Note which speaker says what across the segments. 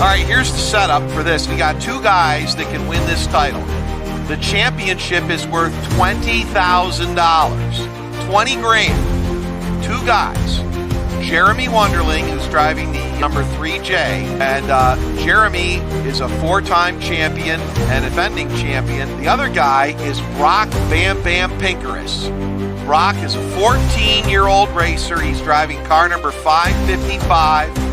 Speaker 1: All right, here's the setup for this. We got two guys that can win this title. The championship is worth $20,000. 20 grand. Two guys. Jeremy Wonderling, who's driving the number 3J, and Jeremy is a four-time champion and defending champion. The other guy is Brock Bam Bam Pinkerous. Brock is a 14-year-old racer. He's driving car number 555.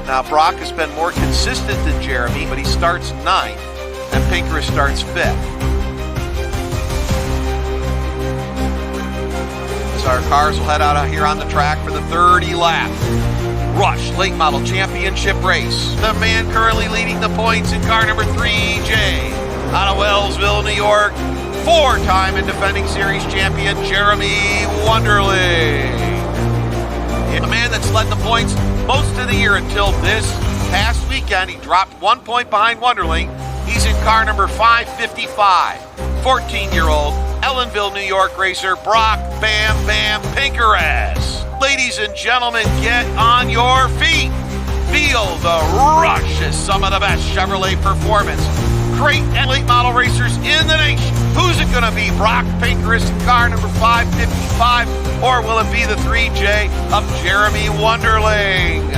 Speaker 1: Now, Brock has been more consistent than Jeremy, but he starts 9th, and Pinkerous starts 5th. So our cars will head out here on the track for the 30 lap Rush Late Model Championship race. The man currently leading the points in car number 3J out of Wellsville, New York, four-time and defending series champion Jeremy Wonderling. The man that's led the points most of the year until this past weekend. He dropped 1 point behind Wonderling. He's in car number 555. 14-year-old Ellenville, New York racer Brock Bam Bam Pinkerous. Ladies and gentlemen, get on your feet. Feel the rush as some of the best Chevrolet performance, great and late model racers in the nation. Who's it going to be? Brock Pinkerous in car number 555, or will it be the 3J of Jeremy Wonderling?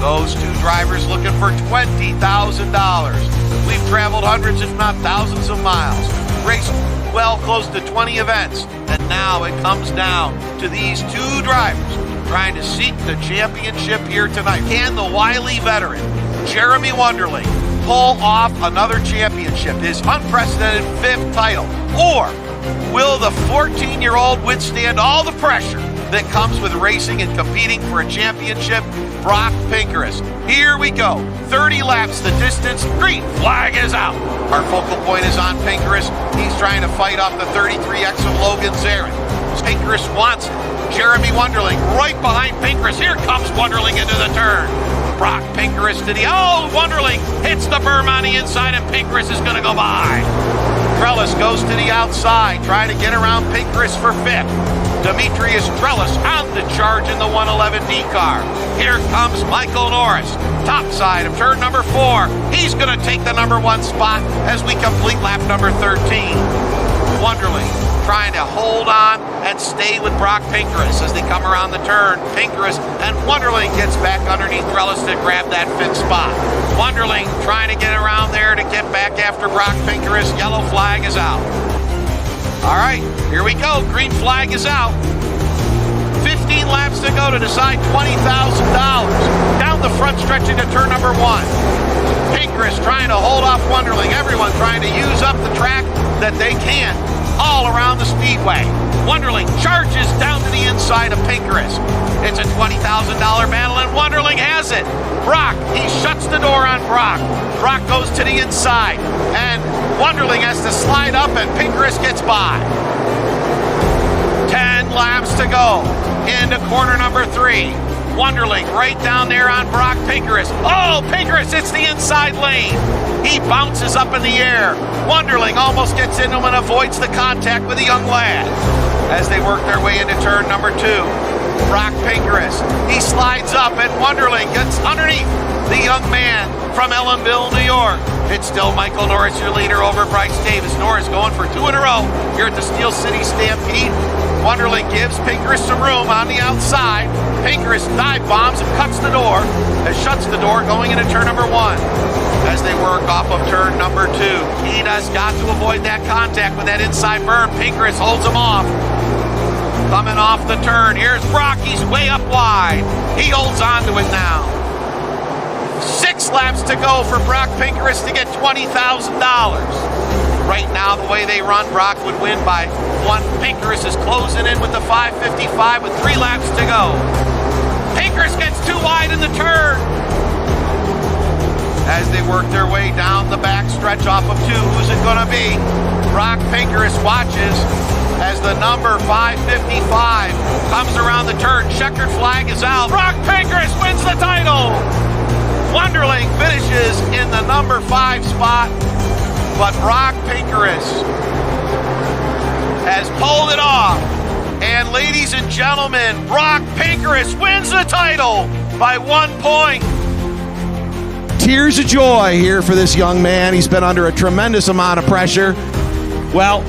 Speaker 1: Those two drivers looking for $20,000. We've traveled hundreds, if not thousands of miles, raced well close to 20 events, and now it comes down to these two drivers trying to seek the championship here tonight. Can the wily veteran, Jeremy Wonderling, pull off another championship, his unprecedented 5th title? Or will the 14-year-old withstand all the pressure that comes with racing and competing for a championship? Brock Pinkerous. Here we go. 30 laps the distance. Green flag is out. Our focal point is on Pinkerous. He's trying to fight off the 33X of Logan Zarin. Pinkerous wants it. Jeremy Wonderling right behind Pinkerous. Here comes Wonderling into the turn. Brock Pinkerous to the, Wonderling hits the berm on the inside, and Pinkerous is going to go by. Trellis goes to the outside, trying to get around Pinkerous for 5th. Demetrius Trellis on the charge in the 111D car. Here comes Michael Norris, top side of turn number 4. He's going to take the number 1 spot as we complete lap number 13. Wonderling trying to hold on and stay with Brock Pinkerous as they come around the turn. Pinkerous and Wonderling gets back underneath Trellis to grab that 5th spot. Wonderling trying to get around there to get back after Brock Pinkerous. Yellow flag is out. All right, here we go. Green flag is out. 15 laps to go to decide $20,000. Down the front stretch into turn number 1. Pinkerous trying to hold off Wonderling. Everyone trying to use up the track that they can all around the speedway. Wonderling charges down to the inside of Pinkerous. It's a $20,000 battle, and Wonderling has it. Brock, he shuts the door on Brock. Brock goes to the inside, and Wonderling has to slide up, and Pinkerous gets by. 10 laps to go into corner number 3. Wonderling right down there on Brock Pinkerous. Pinkerous hits the inside lane. He bounces up in the air. Wonderling almost gets into him and avoids the contact with the young lad. As they work their way into turn number 2, Brock Pinkerous, he slides up, and Wonderling gets underneath the young man from Ellenville, New York. It's still Michael Norris, your leader, over Bryce Davis. Norris going for 2 in a row here at the Steel City Stampede. Wonderling gives Pinkerous some room on the outside. Pinkerous dive bombs and shuts the door going into turn number 1. As they work off of turn number 2, he has got to avoid that contact with that inside berm. Pinkerous holds him off. Coming off the turn, here's Brock. He's way up wide. He holds on to it now. 6 laps to go for Brock Pinkerous to get $20,000. Right now, the way they run, Brock would win by 1. Pinkerous is closing in with the 555 with 3 laps to go. Pinkerous gets too wide in the turn. As they work their way down the back stretch off of 2, who's it going to be? Brock Pinkerous watches as the number 555 comes around the turn. Checkered flag is out. Brock Pinkerous wins the title. Wonderling finishes in the number 5 spot, but Brock Pinkerous has pulled it off. And ladies and gentlemen, Brock Pinkerous wins the title by 1 point.
Speaker 2: tears of joy here for this young man. He's been under a tremendous amount of pressure. Well,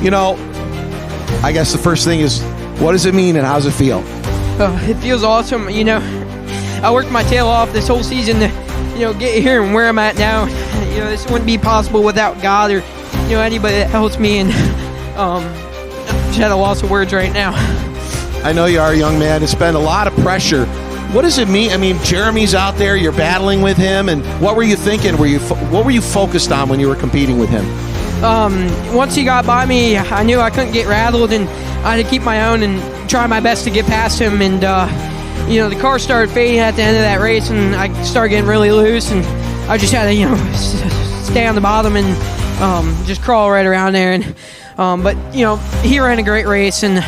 Speaker 2: you know, I guess the first thing is, what does it mean and how does it feel?
Speaker 3: It feels awesome. You know, I worked my tail off this whole season to, you know, get here and where I'm at now. You know, this wouldn't be possible without God or, you know, anybody that helps me. And just had a loss of words right now.
Speaker 2: I know you are a young man. It's been a lot of pressure. What does it mean? I mean, Jeremy's out there. You're battling with him, and what were you thinking? What were you focused on when you were competing with him?
Speaker 3: Once he got by me, I knew I couldn't get rattled, and I had to keep my own and try my best to get past him. And you know, the car started fading at the end of that race, and I started getting really loose, and I just had to, you know, stay on the bottom and just crawl right around there. And but you know, he ran a great race, and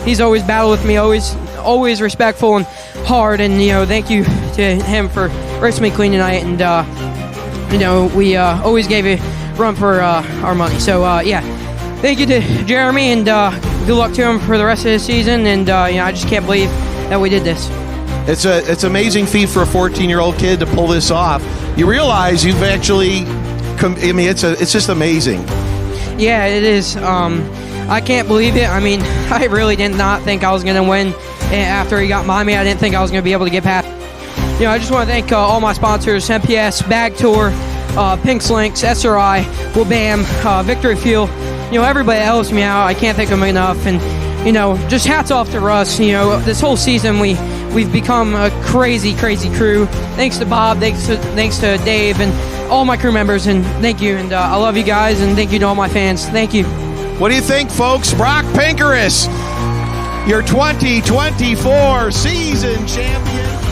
Speaker 3: he's always battled with me, always respectful and hard. And you know, thank you to him for racing me clean tonight. And you know, we always gave a run for our money. So yeah, thank you to Jeremy, and good luck to him for the rest of the season. And you know, I just can't believe that we did this.
Speaker 2: It's an amazing feat for a 14-year-old kid to pull this off. You realize you've actually, I mean, it's just amazing.
Speaker 3: Yeah, it is. I can't believe it. I mean, I really did not think I was going to win after he got by me. I didn't think I was going to be able to get past. You know, I just want to thank all my sponsors: MPS, Bag Tour, Pinks Links, SRI, Wabam, Victory Fuel. You know, everybody that helps me out. I can't thank them enough. And you know, just hats off to Russ. You know, this whole season we've become a crazy crew. Thanks to Bob, thanks to Dave, and all my crew members, and thank you. And I love you guys, and thank you to all my fans. Thank you.
Speaker 2: What do you think, folks? Brock Pinkerous, your 2024 season champion.